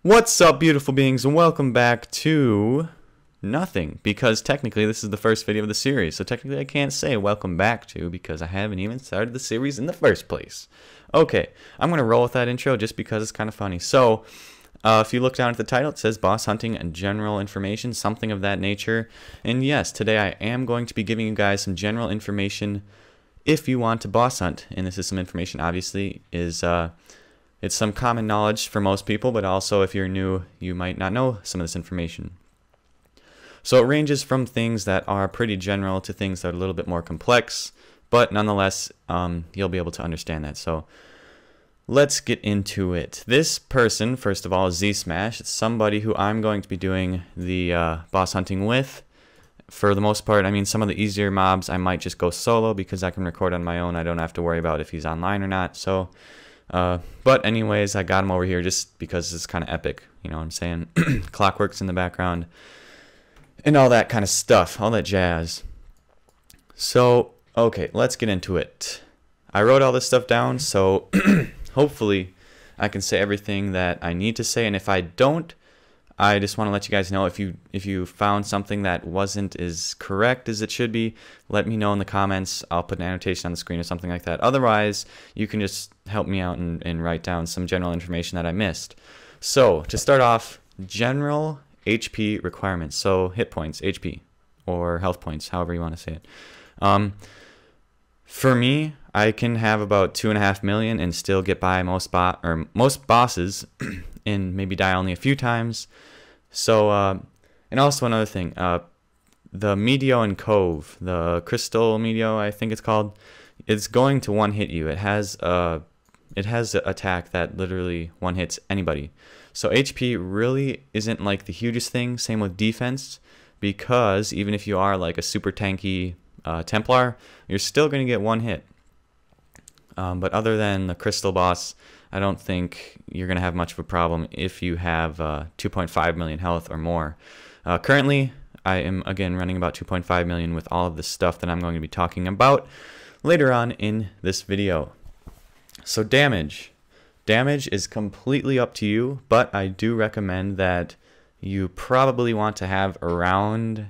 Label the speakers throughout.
Speaker 1: What's up, beautiful beings, and welcome back to nothing, because technically this is the first video of the series, so technically I can't say welcome back to because I haven't even started the series in the first place. Okay, I'm going to roll with that intro just because it's kind of funny. So, if you look down at the title, it says boss hunting and general information, something of that nature. And yes, today I am going to be giving you guys some general information if you want to boss hunt. And this is some information, obviously, it's some common knowledge for most people, but also if you're new, you might not know some of this information. So it ranges from things that are pretty general to things that are a little bit more complex, but nonetheless, you'll be able to understand that. So let's get into it. This person, first of all, is Z-Smash. It's somebody who I'm going to be doing the boss hunting with. For the most part, I mean, some of the easier mobs, I might just go solo because I can record on my own. I don't have to worry about if he's online or not. So, but anyways, I got him over here just because it's kind of epic. You know what I'm saying? Clockworks in the background and all that kind of stuff, all that jazz. So, okay, let's get into it. I wrote all this stuff down, so hopefully I can say everything that I need to say, and if I don't, I just want to let you guys know if you found something that wasn't as correct as it should be, let me know in the comments. I'll put an annotation on the screen or something like that. Otherwise, you can just help me out and write down some general information that I missed. So, to start off, general HP requirements. So, hit points, HP, or health points, however you want to say it. For me, I can have about 2.5 million and still get by most bosses and maybe die only a few times. So, and also another thing, the Medio and Cove, the Crystal Medio, I think it's called, it's going to one-hit you. It has an attack that literally one-hits anybody. So HP really isn't like the hugest thing, same with defense, because even if you are like a super tanky Templar, you're still going to get one hit. But other than the Crystal boss, I don't think you're going to have much of a problem if you have 2.5 million health or more. Currently, I am, again, running about 2.5 million with all of the stuff that I'm going to be talking about later on in this video. So damage. Damage is completely up to you, but I do recommend that you probably want to have around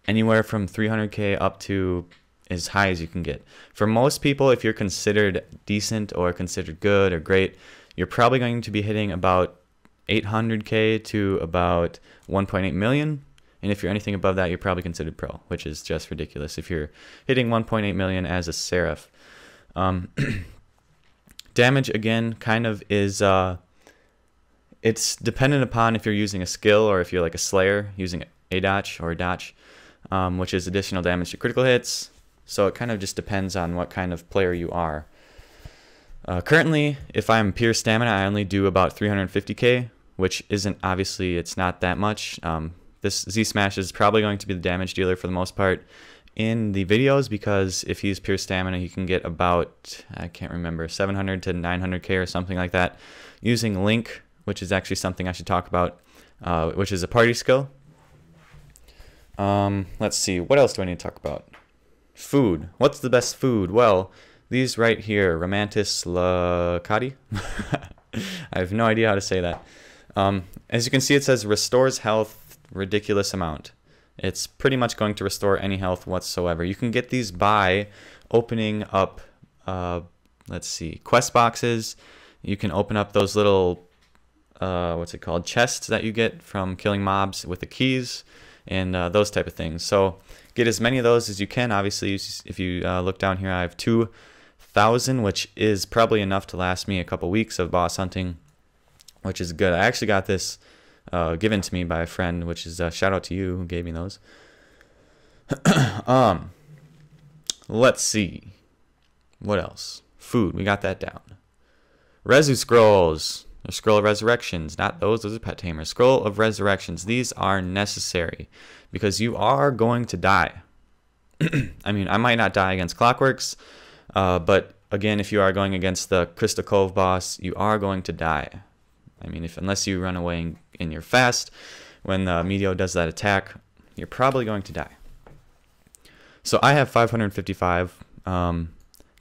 Speaker 1: anywhere from 300k up to as high as you can get. For most people, if you're considered decent or considered good or great, you're probably going to be hitting about 800k to about 1.8 million. And if you're anything above that, you're probably considered pro, which is just ridiculous if you're hitting 1.8 million as a Seraph. Damage, again, kind of is, it's dependent upon if you're using a skill or if you're like a Slayer using a dodge or a dodge, which is additional damage to critical hits. So it kind of just depends on what kind of player you are. Currently, if I'm pure stamina, I only do about 350k, which isn't, obviously, it's not that much. This Z-Smash is probably going to be the damage dealer for the most part in the videos, because if he's pure stamina, he can get about, I can't remember, 700 to 900k or something like that, using Link, which is actually something I should talk about, which is a party skill. Let's see, what else do I need to talk about? Food. What's the best food? Well, these right here, Romantis lacati. I have no idea how to say that. As you can see, it says restores health ridiculous amount. It's pretty much going to restore any health whatsoever. You can get these by opening up, let's see, quest boxes. You can open up those little, what's it called, chests that you get from killing mobs with the keys and those type of things. So get as many of those as you can. Obviously, if you look down here, I have 2,000, which is probably enough to last me a couple weeks of boss hunting, which is good. I actually got this given to me by a friend, which is a shout out to you who gave me those. Let's see. What else? Food. We got that down. Resu scrolls. A scroll of resurrections. Not those. Those are pet tamers. Scroll of resurrections. These are necessary because you are going to die. I mean, I might not die against Clockworks, but again, if you are going against the Crystal Cove boss, you are going to die. I mean, unless you run away and you're fast, when the Medio does that attack, you're probably going to die. So I have 555.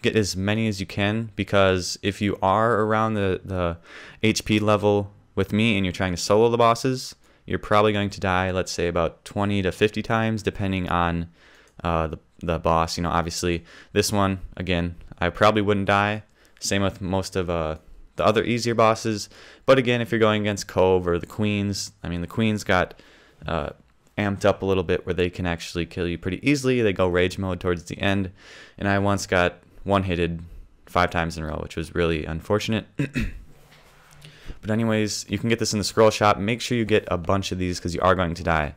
Speaker 1: get as many as you can, because if you are around the HP level with me and you're trying to solo the bosses, you're probably going to die, let's say, about 20 to 50 times, depending on the boss. You know, obviously, this one, again, I probably wouldn't die. Same with most of the other easier bosses. But again, if you're going against Cove or the Queens, I mean, the Queens got amped up a little bit where they can actually kill you pretty easily. They go rage mode towards the end. And I once got one-hitted 5 times in a row, which was really unfortunate. But anyways, you can get this in the scroll shop. Make sure you get a bunch of these because you are going to die.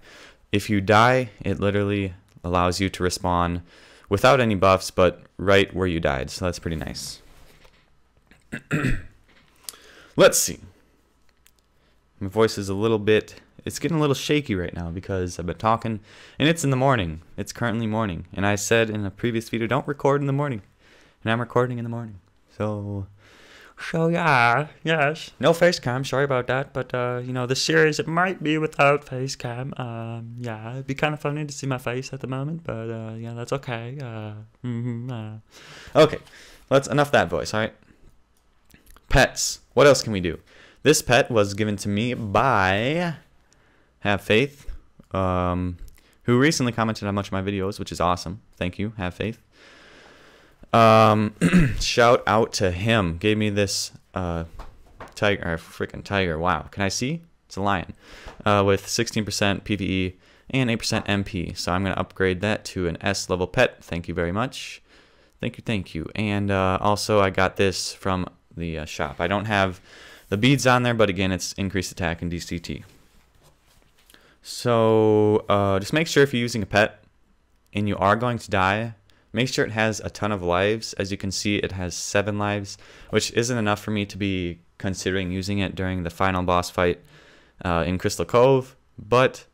Speaker 1: If you die, it literally allows you to respawn without any buffs, but right where you died. So that's pretty nice. Let's see. My voice is it's getting a little shaky right now because I've been talking, and it's in the morning. It's currently morning. And I said in a previous video, don't record in the morning. And I'm recording in the morning. So yeah, yes. No face cam, sorry about that. But, you know, the series, it might be without face cam. Yeah, it'd be kind of funny to see my face at the moment. But, yeah, that's okay. Okay, enough that voice, all right? Pets. What else can we do? This pet was given to me by Have Faith, who recently commented on much of my videos, which is awesome. Thank you, Have Faith. Shout out to him. Gave me this freaking tiger. Wow. Can I see? It's a lion. With 16% PvE and 8% MP. So I'm going to upgrade that to an S level pet. Thank you very much. Thank you. And also I got this from the shop. I don't have the beads on there, but again, it's increased attack and DCT. So just make sure if you're using a pet and you are going to die, make sure it has a ton of lives. As you can see, it has 7 lives, which isn't enough for me to be considering using it during the final boss fight in Crystal Cove. But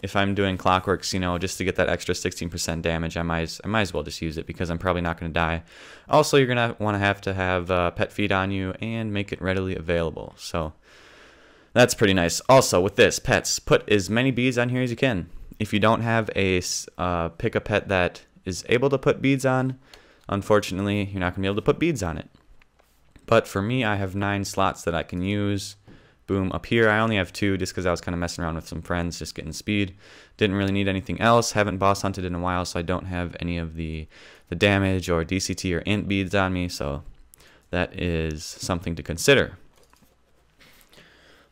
Speaker 1: if I'm doing Clockworks, you know, just to get that extra 16% damage, I might as well just use it because I'm probably not going to die. Also, you're going to want to have pet feed on you and make it readily available. So that's pretty nice. Also, with this, pets, put as many beads on here as you can. If you don't have pick a pet that is able to put beads on, unfortunately, you're not going to be able to put beads on it. But for me, I have 9 slots that I can use. Boom, up here, I only have 2 just because I was kind of messing around with some friends, just getting speed. Didn't really need anything else. Haven't boss hunted in a while, so I don't have any of the damage or DCT or int beads on me, so that is something to consider.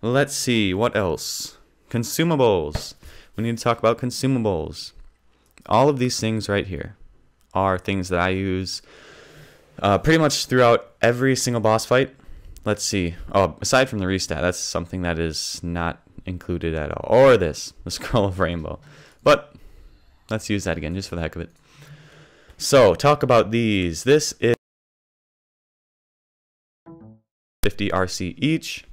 Speaker 1: Let's see, what else? Consumables. We need to talk about consumables. All of these things right here are things that I use pretty much throughout every single boss fight. Let's see. Oh, aside from the restat, that's something that is not included at all. Or the Scroll of Rainbow. But let's use that again, just for the heck of it. So, talk about these. This is 50 RC each,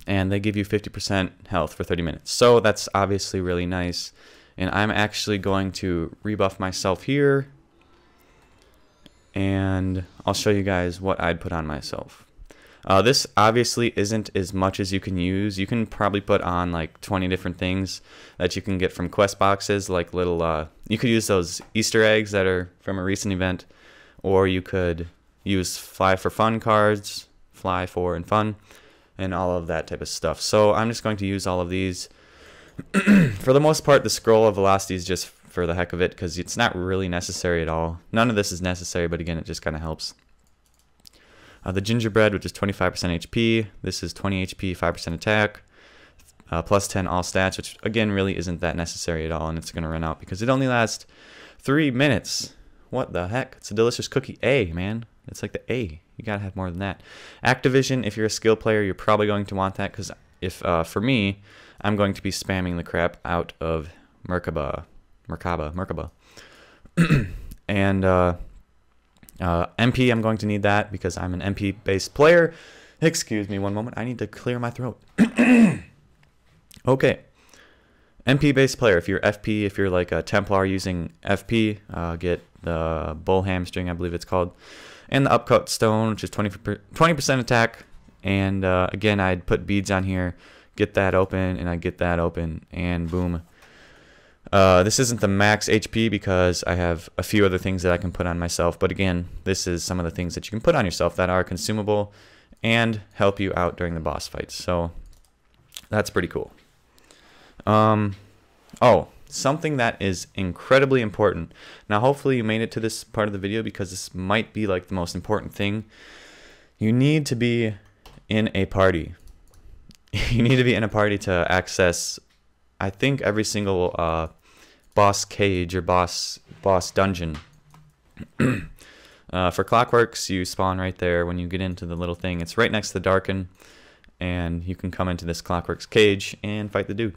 Speaker 1: and they give you 50% health for 30 minutes. So, that's obviously really nice. And I'm actually going to rebuff myself here, and I'll show you guys what I'd put on myself. This obviously isn't as much as you can use. You can probably put on like 20 different things that you can get from quest boxes, like little, you could use those Easter eggs that are from a recent event, or you could use Fly for Fun cards, Fly for and Fun, and all of that type of stuff. So I'm just going to use all of these. For the most part, the Scroll of Velocity is just for the heck of it, because it's not really necessary at all. None of this is necessary, but again, it just kind of helps. The Gingerbread, which is 25% HP. This is 20 HP, 5% attack, plus 10 all stats, which again really isn't that necessary at all, and it's going to run out because it only lasts 3 minutes. What the heck? It's a delicious cookie. A, man. It's like the A. You got to have more than that. Activision, if you're a skill player, you're probably going to want that, because if for me, I'm going to be spamming the crap out of Merkaba. And MP, I'm going to need that because I'm an MP-based player. Excuse me one moment. I need to clear my throat. Okay. MP-based player. If you're FP, if you're like a Templar using FP, get the Bull Hamstring, I believe it's called. And the Upcut Stone, which is 20% attack. And again, I'd put beads on here. Get that open, and I get that open, and boom. This isn't the max HP because I have a few other things that I can put on myself. But again, this is some of the things that you can put on yourself that are consumable and help you out during the boss fights. So that's pretty cool. Oh, something that is incredibly important. Now, hopefully you made it to this part of the video because this might be like the most important thing. You need to be in a party. You need to be in a party to access, I think, every single boss cage or boss dungeon. For Clockworks, you spawn right there when you get into the little thing. It's right next to the Darken, and you can come into this Clockworks cage and fight the dude.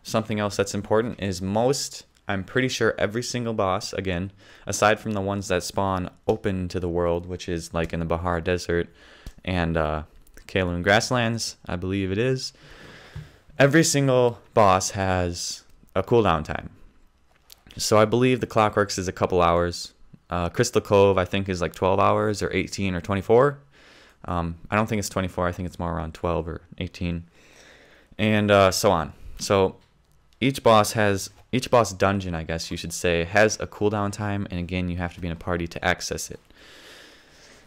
Speaker 1: Something else that's important is I'm pretty sure every single boss, again, aside from the ones that spawn open to the world, which is like in the Bahar Desert and Kaloon Grasslands, I believe it is, every single boss has a cooldown time. So I believe the Clockworks is a couple hours. Crystal Cove, I think, is like 12 hours or 18 or 24. I don't think it's 24. I think it's more around 12 or 18. And so on. So each boss dungeon, I guess you should say, has a cooldown time, and again, you have to be in a party to access it.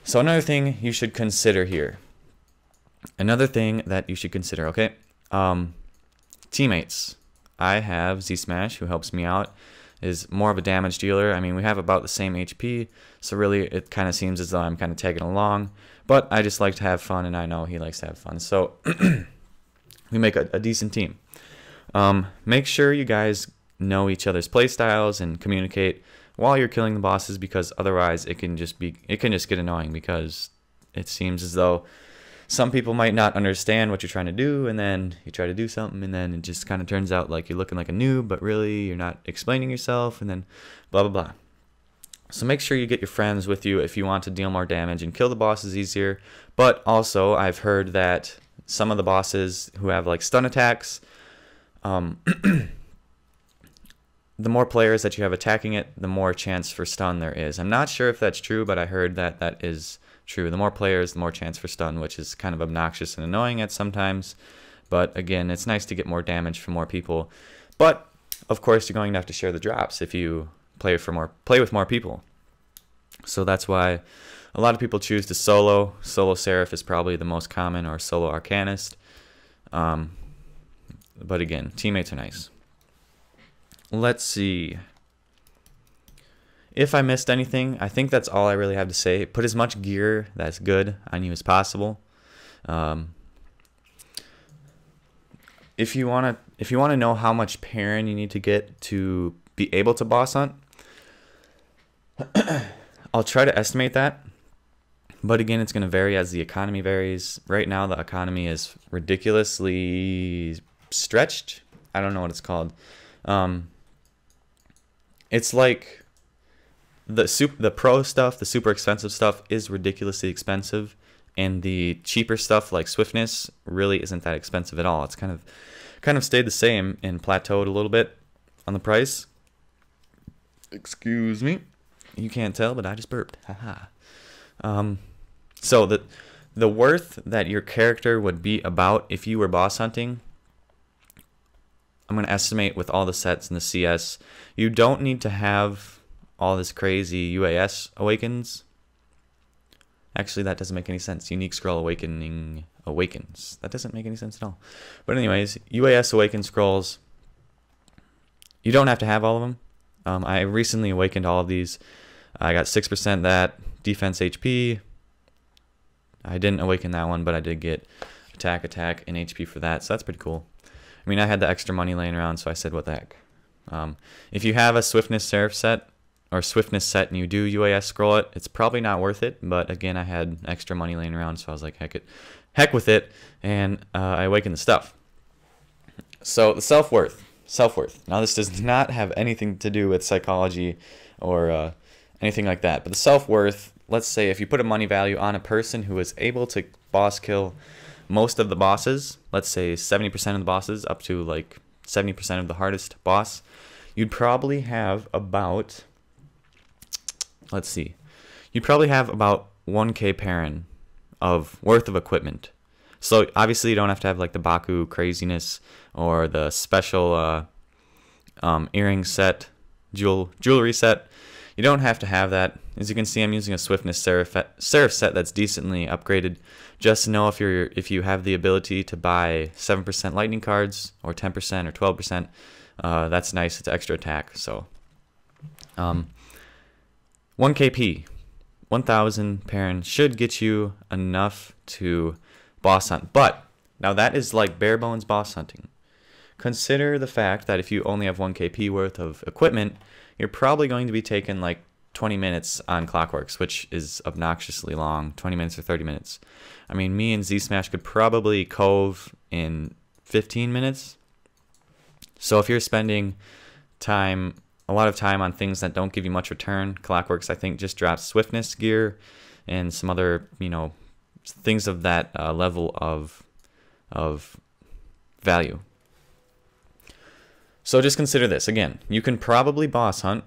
Speaker 1: So another thing you should consider here. Another thing that you should consider, okay? Teammates. I have Z-Smash, who helps me out, is more of a damage dealer. I mean, we have about the same HP, so really it kind of seems as though I'm kind of tagging along, but I just like to have fun, and I know he likes to have fun, so we make a decent team. Make sure you guys know each other's playstyles and communicate while you're killing the bosses, because otherwise it can just get annoying, because it seems as though some people might not understand what you're trying to do, and then you try to do something, and then it just kind of turns out like you're looking like a noob, but really you're not explaining yourself, and then blah blah blah. So make sure you get your friends with you if you want to deal more damage and kill the bosses easier. But also, I've heard that some of the bosses who have like stun attacks, the more players that you have attacking it, the more chance for stun there is. I'm not sure if that's true, but I heard that that is true. The more players, the more chance for stun, which is kind of obnoxious and annoying at sometimes. But again, it's nice to get more damage from more people. But of course, you're going to have to share the drops if you play with more people. So that's why a lot of people choose to solo. Solo Seraph is probably the most common, or solo Arcanist. But again, teammates are nice. Let's see. If I missed anything, I think that's all I really have to say. Put as much gear that's good on you as possible. If you want to know how much Perrin you need to get to be able to boss hunt, I'll try to estimate that. But again, it's going to vary as the economy varies. Right now, the economy is ridiculously stretched. I don't know what it's called. It's like the pro stuff, the super expensive stuff is ridiculously expensive, and the cheaper stuff like Swiftness really isn't that expensive at all. It's kind of stayed the same and plateaued a little bit on the price. Excuse me. You can't tell, but I just burped. Haha. So the worth that your character would be about if you were boss hunting, I'm going to estimate with all the sets and the CS. You don't need to have all this crazy UAS awakens. Actually, that doesn't make any sense. Unique Scroll Awakening awakens. That doesn't make any sense at all. But anyways, UAS awaken scrolls, you don't have to have all of them. I recently awakened all of these. I got 6% that, defense HP. I didn't awaken that one, but I did get attack, and HP for that, so that's pretty cool. I mean, I had the extra money laying around, so I said, what the heck. If you have a Swiftness Seraph set, or swiftness set and you do UAS scroll it, it's probably not worth it. But again, I had extra money laying around, so I was like, heck with it, and I awakened the stuff. So the self-worth. Now this does not have anything to do with psychology or anything like that. But the self-worth, let's say if you put a money value on a person who is able to boss kill most of the bosses, let's say 70% of the bosses up to like 70% of the hardest boss, you'd probably have about, let's see, you'd probably have about 1K Perrin of worth of equipment. So obviously you don't have to have like the Baku craziness or the special earring set, jewelry set. You don't have to have that. As you can see, I'm using a Swiftness Seraph set that's decently upgraded. Just to know if you have the ability to buy 7% lightning cards or 10% or 12%, that's nice. It's extra attack. So 1 KP, 1,000 Perrin should get you enough to boss hunt. But now that is like bare bones boss hunting. Consider the fact that if you only have 1 KP worth of equipment, you're probably going to be taking like 20 minutes on Clockworks, which is obnoxiously long, 20 minutes or 30 minutes. I mean, me and Z-Smash could probably cove in 15 minutes. So if you're spending a lot of time on things that don't give you much return, Clockworks I think just drops swiftness gear and some other, things of that level of value. So just consider this. Again, you can probably boss hunt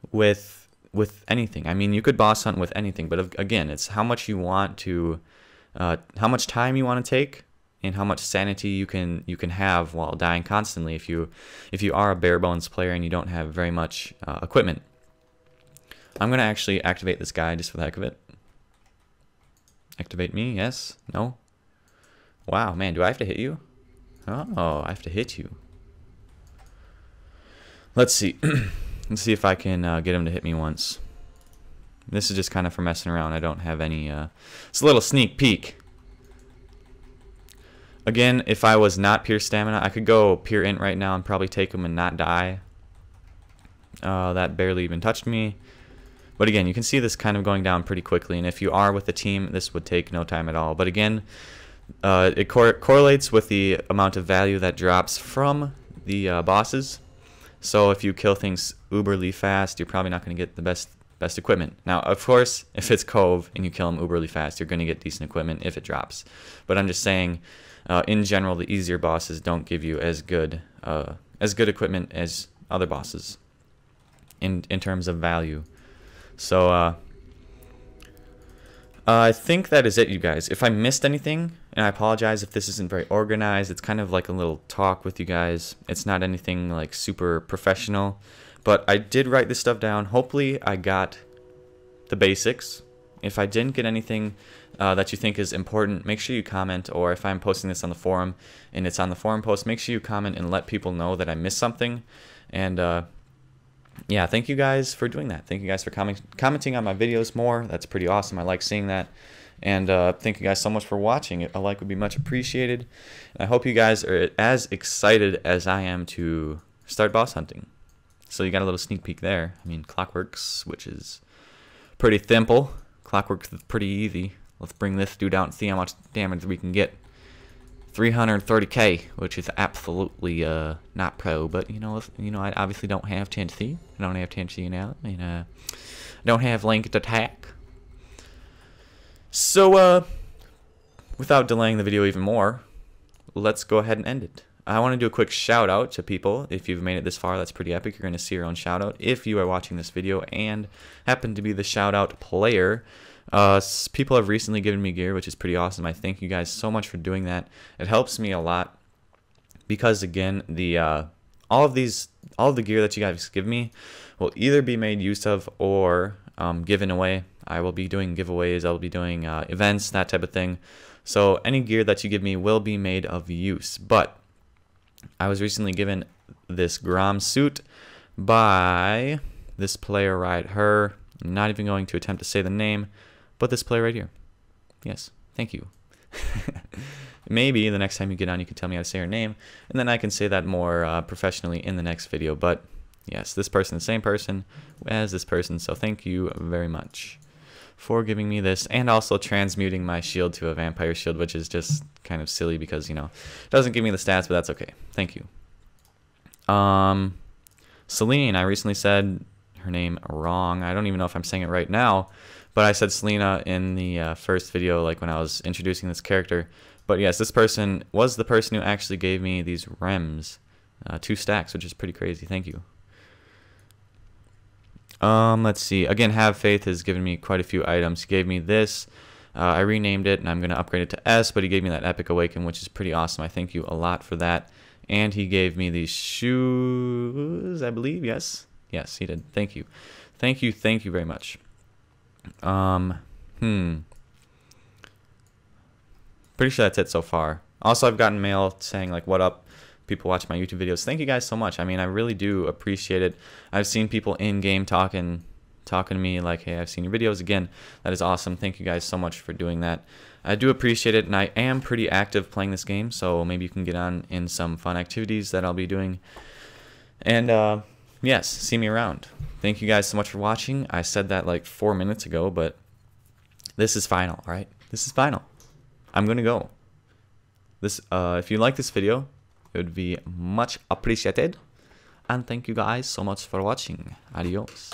Speaker 1: with anything. I mean, you could boss hunt with anything, but again, it's how much you want to, how much time you want to take, and how much sanity you can have while dying constantly. If you are a bare bones player and you don't have very much equipment, I'm gonna actually activate this guy just for the heck of it. Activate me? Yes? No? Wow, man, do I have to hit you? Oh, I have to hit you. Let's see. Let's see if I can get him to hit me once. This is just kind of for messing around. I don't have any... it's a little sneak peek. Again, if I was not pure stamina, I could go pure int right now and probably take him and not die. That barely even touched me. But again, you can see this kind of going down pretty quickly. And if you are with a team, this would take no time at all. But again, it correlates with the amount of value that drops from the bosses. So if you kill things uberly fast, you're probably not going to get the best equipment. Now, of course, if it's Cove and you kill them uberly fast, you're going to get decent equipment if it drops. But I'm just saying, in general, the easier bosses don't give you as good equipment as other bosses in terms of value. So I think that is it, you guys. If I missed anything, and I apologize if this isn't very organized, it's kind of like a little talk with you guys. It's not anything like super professional, but I did write this stuff down. Hopefully I got the basics. If I didn't get anything that you think is important, make sure you comment, or if I'm posting this on the forum and it's on the forum post, make sure you comment and let people know that I missed something. And yeah, thank you guys for doing that. Thank you guys for commenting on my videos more. That's pretty awesome. I like seeing that. And thank you guys so much for watching. A like would be much appreciated. And I hope you guys are as excited as I am to start boss hunting. So you got a little sneak peek there. I mean, Clockworks, which is pretty simple. Clockworks is pretty easy. Let's bring this dude out and see how much damage we can get. 330k, which is absolutely not pro, but I obviously don't have 10C. I don't have 10C now, and I don't have linked attack. So without delaying the video even more, let's go ahead and end it. I want to do a quick shout out to people. If you've made it this far, that's pretty epic. You're going to see your own shout out if you are watching this video and happen to be the shout out player. People have recently given me gear, which is pretty awesome. I thank you guys so much for doing that. It helps me a lot because, again, all of the gear that you guys give me will either be made use of or given away. I will be doing giveaways. I will be doing events, that type of thing. So any gear that you give me will be made of use. But I was recently given this Grom suit by this player right here. I'm not even going to attempt to say the name, but this player right here. Yes, thank you. Maybe the next time you get on, you can tell me how to say her name, and then I can say that more professionally in the next video. But Yes, this person, the same person as this person. So thank you very much for giving me this, and also transmuting my shield to a vampire shield, which is just kind of silly because, you know, it doesn't give me the stats, but that's okay. Thank you. Celine, I recently said her name wrong. I don't even know if I'm saying it right now, but I said Selena in the first video, like when I was introducing this character. But yes, this person was the person who actually gave me these rems, 2 stacks, which is pretty crazy. Thank you. Let's see. Again, Have Faith has given me quite a few items. He gave me this. I renamed it, and I'm going to upgrade it to S, but he gave me that Epic Awaken, which is pretty awesome. I thank you a lot for that. And he gave me these shoes, I believe. Yes. Yes, he did. Thank you. Thank you. Thank you very much. Pretty sure that's it so far. Also, I've gotten mail saying, like, what up? People watch my YouTube videos. Thank you guys so much. I mean, I really do appreciate it. I've seen people in game talking to me like, hey, I've seen your videos. Again, that is awesome. Thank you guys so much for doing that. I do appreciate it, and I am pretty active playing this game, so maybe you can get on in some fun activities that I'll be doing. And yes, see me around. Thank you guys so much for watching. I said that like 4 minutes ago, but this is final, right? This is final. I'm gonna go. This if you like this video, it would be much appreciated. And thank you guys so much for watching. Adios.